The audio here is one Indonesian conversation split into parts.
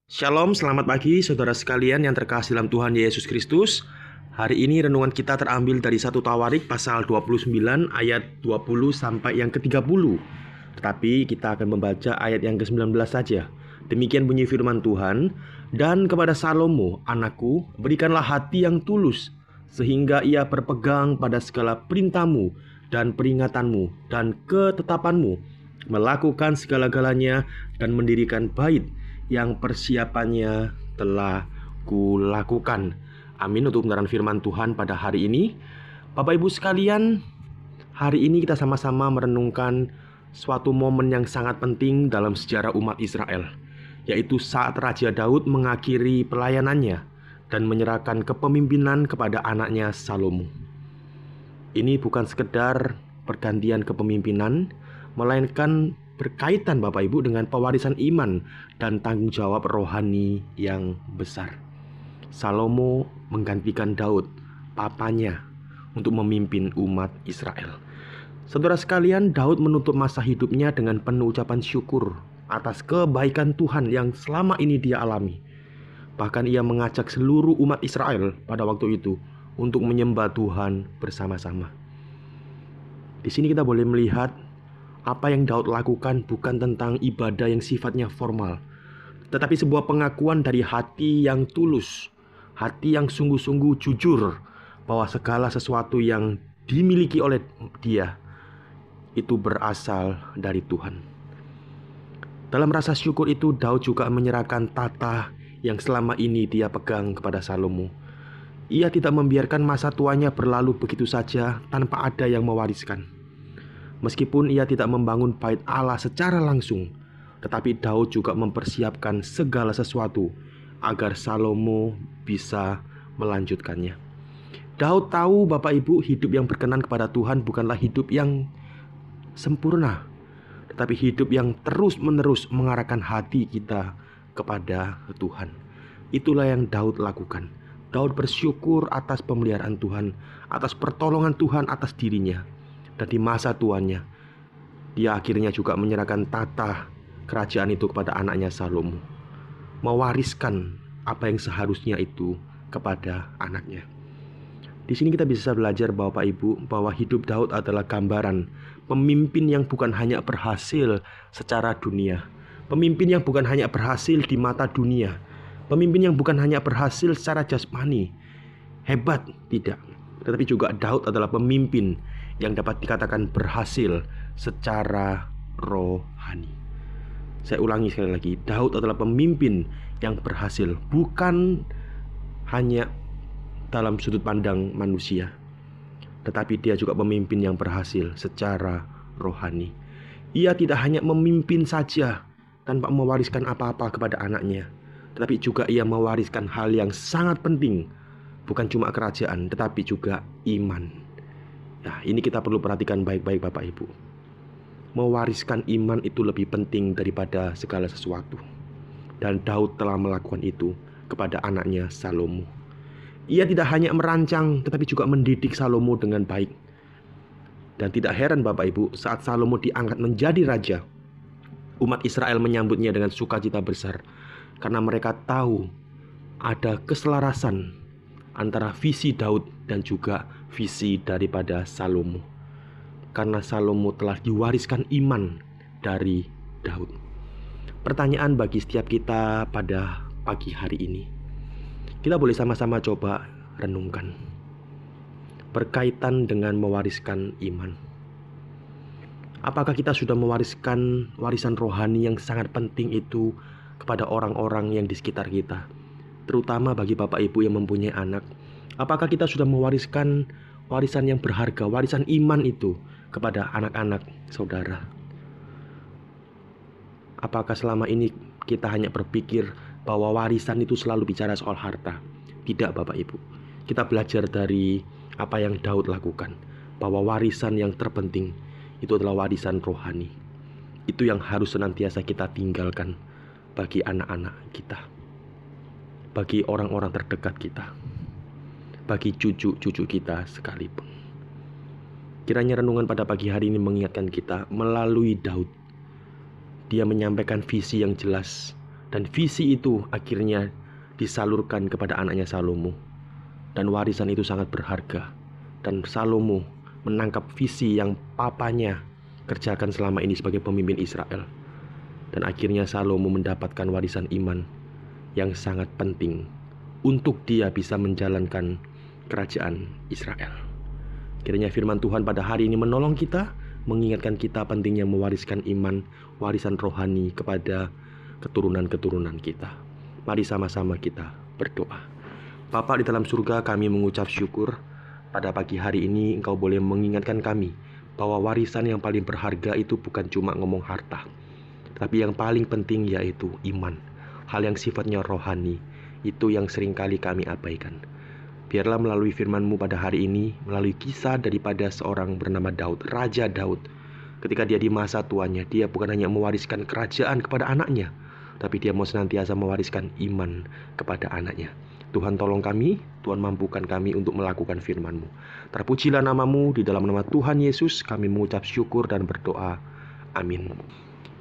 Shalom, selamat pagi saudara sekalian yang terkasih dalam Tuhan Yesus Kristus. Hari ini renungan kita terambil dari 1 Tawarik pasal 29 ayat 20 sampai yang ke-30. Tetapi kita akan membaca ayat yang ke-19 saja. Demikian bunyi firman Tuhan, "Dan kepada Salomo, anakku, berikanlah hati yang tulus, sehingga ia berpegang pada segala perintahmu dan peringatanmu dan ketetapanmu, melakukan segala-galanya dan mendirikan bait yang persiapannya telah kulakukan." Amin untuk kebenaran firman Tuhan pada hari ini. Bapak Ibu sekalian, hari ini kita sama-sama merenungkan suatu momen yang sangat penting dalam sejarah umat Israel, yaitu saat Raja Daud mengakhiri pelayanannya dan menyerahkan kepemimpinan kepada anaknya Salomo. Ini bukan sekedar pergantian kepemimpinan, melainkan berkaitan Bapak Ibu dengan pewarisan iman dan tanggung jawab rohani yang besar. Salomo menggantikan Daud, papanya, untuk memimpin umat Israel. Saudara sekalian, Daud menutup masa hidupnya dengan penuh ucapan syukur atas kebaikan Tuhan yang selama ini dia alami. Bahkan ia mengajak seluruh umat Israel pada waktu itu untuk menyembah Tuhan bersama-sama. Di sini kita boleh melihat apa yang Daud lakukan bukan tentang ibadah yang sifatnya formal, tetapi sebuah pengakuan dari hati yang tulus, hati yang sungguh-sungguh jujur bahwa segala sesuatu yang dimiliki oleh dia itu berasal dari Tuhan. Dalam rasa syukur itu, Daud juga menyerahkan tata yang selama ini dia pegang kepada Salomo. Ia tidak membiarkan masa tuanya berlalu begitu saja tanpa ada yang mewariskan. Meskipun ia tidak membangun bait Allah secara langsung, tetapi Daud juga mempersiapkan segala sesuatu agar Salomo bisa melanjutkannya. Daud tahu Bapak Ibu, hidup yang berkenan kepada Tuhan bukanlah hidup yang sempurna, tetapi hidup yang terus-menerus mengarahkan hati kita kepada Tuhan. Itulah yang Daud lakukan. Daud bersyukur atas pemeliharaan Tuhan, atas pertolongan Tuhan atas dirinya. Dan di masa tuanya, dia akhirnya juga menyerahkan tata kerajaan itu kepada anaknya Salomo, mewariskan apa yang seharusnya itu kepada anaknya. Di sini kita bisa belajar Bapak Ibu bahwa hidup Daud adalah gambaran pemimpin yang bukan hanya berhasil secara dunia, pemimpin yang bukan hanya berhasil di mata dunia, pemimpin yang bukan hanya berhasil secara jasmani, hebat, tidak. Tetapi juga Daud adalah pemimpin yang dapat dikatakan berhasil secara rohani. Saya ulangi sekali lagi, Daud adalah pemimpin yang berhasil, bukan hanya dalam sudut pandang manusia, tetapi dia juga pemimpin yang berhasil secara rohani. Ia tidak hanya memimpin saja tanpa mewariskan apa-apa kepada anaknya, tetapi juga ia mewariskan hal yang sangat penting, bukan cuma kerajaan, tetapi juga iman. Nah, ini kita perlu perhatikan baik-baik Bapak Ibu. Mewariskan iman itu lebih penting daripada segala sesuatu. Dan Daud telah melakukan itu kepada anaknya Salomo. Ia tidak hanya merancang, tetapi juga mendidik Salomo dengan baik. Dan tidak heran Bapak Ibu, saat Salomo diangkat menjadi raja, umat Israel menyambutnya dengan sukacita besar, karena mereka tahu ada keselarasan antara visi Daud dan juga visi daripada Salomo. Karena Salomo telah diwariskan iman dari Daud. Pertanyaan bagi setiap kita pada pagi hari ini, kita boleh sama-sama coba renungkan berkaitan dengan mewariskan iman. Apakah kita sudah mewariskan warisan rohani yang sangat penting itu kepada orang-orang yang di sekitar kita, terutama bagi Bapak Ibu yang mempunyai anak? Apakah kita sudah mewariskan warisan yang berharga, warisan iman itu kepada anak-anak saudara? Apakah selama ini kita hanya berpikir bahwa warisan itu selalu bicara soal harta? Tidak Bapak Ibu. Kita belajar dari apa yang Daud lakukan, bahwa warisan yang terpenting itu adalah warisan rohani. Itu yang harus senantiasa kita tinggalkan bagi anak-anak kita, bagi orang-orang terdekat kita, bagi cucu-cucu kita sekalipun. Kiranya renungan pada pagi hari ini mengingatkan kita melalui Daud. Dia menyampaikan visi yang jelas Dan visi itu akhirnya disalurkan kepada anaknya Salomo. Dan warisan itu sangat berharga. Dan Salomo menangkap visi yang papanya kerjakan selama ini sebagai pemimpin Israel. Dan akhirnya Salomo mendapatkan warisan iman yang sangat penting untuk dia bisa menjalankan kerajaan Israel. Kiranya firman Tuhan pada hari ini menolong kita, mengingatkan kita pentingnya mewariskan iman, warisan rohani kepada keturunan-keturunan kita. Mari sama-sama kita berdoa. Bapa di dalam surga, kami mengucap syukur pada pagi hari ini Engkau boleh mengingatkan kami bahwa warisan yang paling berharga itu bukan cuma ngomong harta, tapi yang paling penting yaitu iman. Hal yang sifatnya rohani, itu yang seringkali kami abaikan. Biarlah melalui firman-Mu pada hari ini, melalui kisah daripada seorang bernama Daud, Raja Daud. Ketika dia di masa tuanya, dia bukan hanya mewariskan kerajaan kepada anaknya, tapi dia mau senantiasa mewariskan iman kepada anaknya. Tuhan tolong kami, Tuhan mampukan kami untuk melakukan firman-Mu. Terpujilah nama-Mu, di dalam nama Tuhan Yesus kami mengucap syukur dan berdoa. Amin.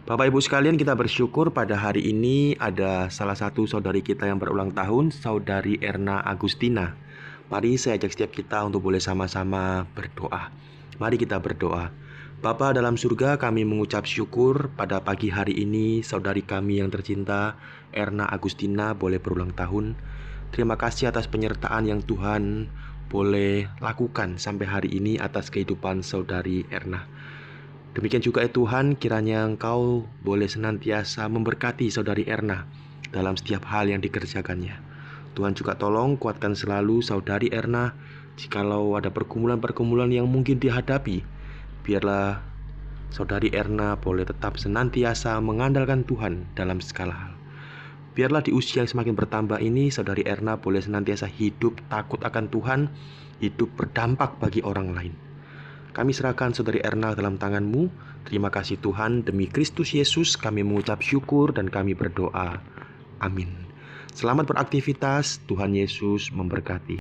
Bapak Ibu sekalian, kita bersyukur pada hari ini ada salah satu saudari kita yang berulang tahun, saudari Erna Agustina. Mari saya ajak setiap kita untuk boleh sama-sama berdoa. Mari kita berdoa. Bapa dalam surga, kami mengucap syukur pada pagi hari ini saudari kami yang tercinta Erna Agustina boleh berulang tahun. Terima kasih atas penyertaan yang Tuhan boleh lakukan sampai hari ini atas kehidupan saudari Erna. Demikian juga Tuhan, kiranya Engkau boleh senantiasa memberkati saudari Erna dalam setiap hal yang dikerjakannya. Tuhan juga tolong kuatkan selalu saudari Erna jikalau ada pergumulan-pergumulan yang mungkin dihadapi. Biarlah saudari Erna boleh tetap senantiasa mengandalkan Tuhan dalam segala hal. Biarlah di usia yang semakin bertambah ini saudari Erna boleh senantiasa hidup takut akan Tuhan, hidup berdampak bagi orang lain. Kami serahkan saudari Erna dalam tangan-Mu. Terima kasih Tuhan, demi Kristus Yesus kami mengucap syukur dan kami berdoa. Amin. Selamat beraktivitas, Tuhan Yesus memberkati.